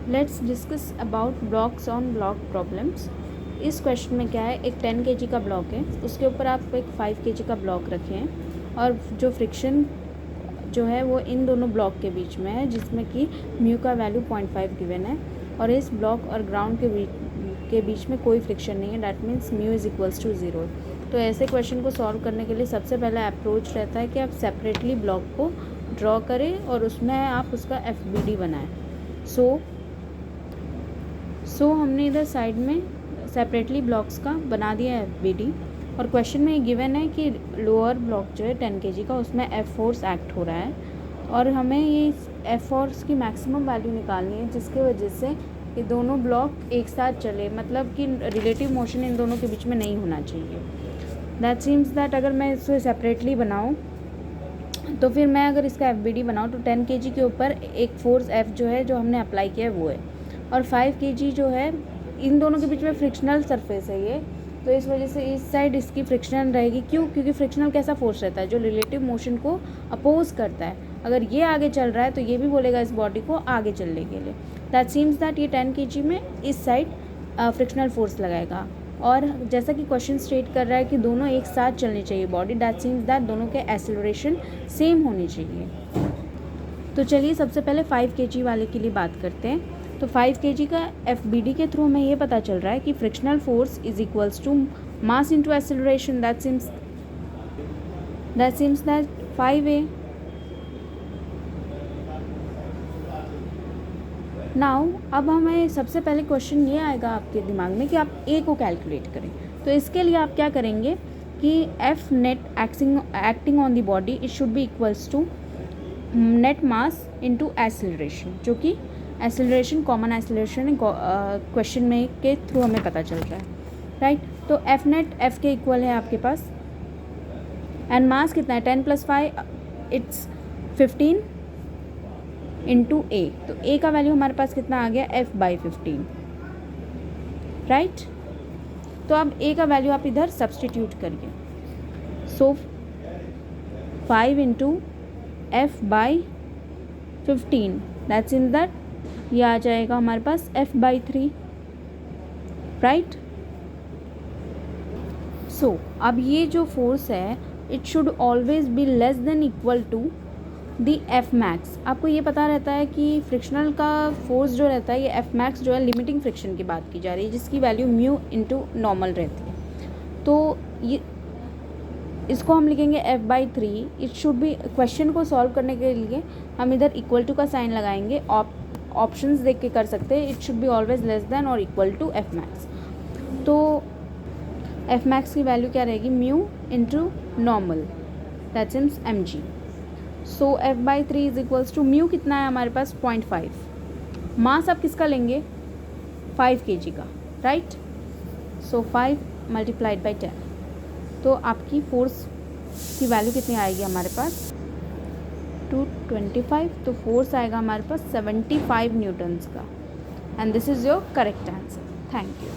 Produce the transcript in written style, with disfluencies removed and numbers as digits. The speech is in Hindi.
Let's discuss about blocks on block problems. इस क्वेश्चन में क्या है, एक 10 kg का ब्लॉक है, उसके ऊपर आप एक 5 kg का ब्लॉक रखे हैं और जो फ्रिक्शन जो है वो इन दोनों ब्लॉक के बीच में है, जिसमें कि म्यू का वैल्यू 0.5 गिवन है और इस ब्लॉक और ग्राउंड के बीच में कोई फ्रिक्शन नहीं है। That means mu is equals to 0। तो ऐसे क्वेश्चन को सॉल्व करने के लिए सबसे पहला अप्रोच रहता है कि आप सेपरेटली ब्लॉक को ड्रॉ करें और उसमें आप उसका FBD बनाएं। सो हमने इधर साइड में सेपरेटली ब्लॉक्स का बना दिया है FBD और क्वेश्चन में ये गिवन है कि लोअर ब्लॉक जो है 10 kg का, उसमें F फोर्स एक्ट हो रहा है और हमें ये F फोर्स की मैक्सिमम वैल्यू निकालनी है, जिसके वजह से ये दोनों ब्लॉक एक साथ चले, मतलब कि रिलेटिव मोशन इन दोनों के बीच में नहीं होना चाहिए। दैट मीन्स दैट अगर मैं इसे सेपरेटली बनाऊँ तो फिर मैं अगर इसका FBD बनाऊँ तो 10 kg के ऊपर एक फोर्स F जो है जो हमने अप्लाई किया है वो है, और 5 kg जो है इन दोनों के बीच में फ्रिक्शनल सरफेस है ये, तो इस वजह से इस साइड इसकी फ्रिक्शनल रहेगी। क्यों? क्योंकि फ्रिक्शनल कैसा फोर्स रहता है जो रिलेटिव मोशन को अपोज करता है। अगर ये आगे चल रहा है तो ये भी बोलेगा इस बॉडी को आगे चलने के लिए। दैट सीम्स दैट ये 10 kg में इस साइड फ्रिक्शनल फोर्स लगाएगा, और जैसा कि क्वेश्चन स्टेट कर रहा है कि दोनों एक साथ चलनी चाहिए बॉडी, दैट सीम्स दैट दोनों के एक्सेलरेशन सेम होनी चाहिए। तो चलिए सबसे पहले 5 kg वाले के लिए बात करते हैं। तो 5 kg का FBD के थ्रू हमें ये पता चल रहा है कि frictional force is equals to mass into acceleration. That seems that 5a। Now अब हमें सबसे पहले क्वेश्चन ये आएगा आपके दिमाग में कि आप A को कैलकुलेट करें। तो इसके लिए आप क्या करेंगे कि F net acting on the body it should be equals to net mass into acceleration, जो कि एक्सेलरेशन कॉमन एक्सेलरेशन क्वेश्चन में के थ्रू हमें पता चल रहा है, राइट। तो F नेट F के इक्वल है आपके पास, एंड मास कितना है 10 + 5 इट्स 15 इंटू A। तो A का वैल्यू हमारे पास कितना आ गया F/15, राइट। तो अब A का वैल्यू आप इधर सब्सटीट्यूट करिए। सो 5 into F/15 that means that ये आ जाएगा हमारे पास F/3, राइट। सो अब ये जो फोर्स है it should always be less than equal to the F max. आपको ये पता रहता है कि फ्रिक्शनल का फोर्स जो रहता है ये F मैक्स जो है लिमिटिंग फ्रिक्शन की बात की जा रही है, जिसकी वैल्यू म्यू इंटू नॉर्मल रहती है। तो ये इसको हम लिखेंगे F/3। It should be, question को सॉल्व करने के लिए हम इधर इक्वल टू का साइन लगाएंगे, ऑप्शंस देख के कर सकते हैं। It should be always less than और इक्वल टू F मैक्स। तो F मैक्स की वैल्यू क्या रहेगी, mu into normal, that means mg। So F/3 is equals to mu कितना है हमारे पास 0.5, मास आप किसका लेंगे 5 kg का, राइट। सो 5 × 10, तो आपकी फोर्स की वैल्यू कितनी आएगी हमारे पास 225। तो फोर्स आएगा हमारे पास 75 न्यूटन्स का, and this is your correct answer. Thank you.